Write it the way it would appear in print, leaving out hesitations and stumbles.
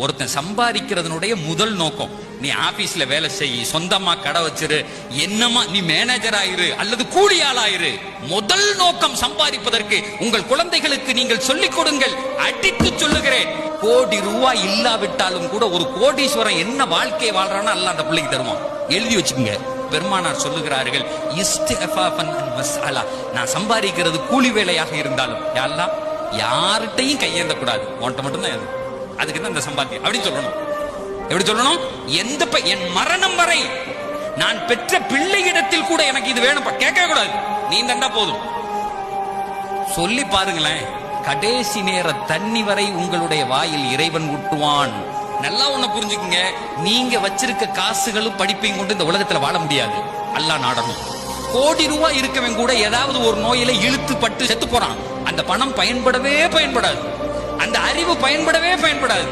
ஒருத்தன் சம்பாதிக்கிறதுனுடைய முதல் நோக்கம், நீ ஆபீஸ்ல வேலை செய், சொந்தமா கடை வச்சிரு, என்னமா நீ மேனேஜர் ஆயிரு அல்லது கூலியாள் ஆயிரு. முதல் நோக்கம் சம்பாதிப்பதற்கு உங்கள் குழந்தைகளுக்கு நீங்கள் சொல்லிக் கொடுங்கள். அடித்து சொல்லுகிறேன், கோடி ரூபாய் இல்லாவிட்டாலும் கூட ஒரு கோடீஸ்வரன் என்ன வாழ்க்கையை வாழ்றானோ அல்ல அந்த பிள்ளைக்கு தருவான். எழுதி வச்சுக்கோங்க. பெருமானார் சொல்லுகிறார்கள், நான் சம்பாதிக்கிறது கூலி வேலையாக இருந்தாலும் யாரெல்லாம் யார்கிட்டையும் கையேந்த கூடாது, உன்கிட்ட மட்டும்தான். அதுக்கு தான் இந்த சம்பாத்தியம் அப்படின்னு சொல்லணும். எப்படி சொல்லணும்? என் மரணம் வரை நான் பெற்ற பிள்ளையிடத்தில் கூட எனக்கு இது வேணும் கேட்க கூடாது, நீ தண்டா போதும். சொல்லி பாருங்களேன், கடைசி நேர தண்ணி வரை உங்களுடைய வாயில் இறைவன் ஊற்றுவான். நல்லா ஒண்ணு புரிஞ்சுக்குங்க, நீங்க வச்சிருக்க காசுகளும் படிப்பையும் கொண்டு இந்த உலகத்துல வாழ முடியாது. அல்லாஹ் நாடணும். கோடி ரூபாய் இருக்கவன் கூட ஏதாவது ஒரு நோயில இழுத்து பட்டு செத்து போறான். அந்த பணம் பயன்படவே பயன்படாது, அந்த அறிவு பயன்படவே பயன்படாது.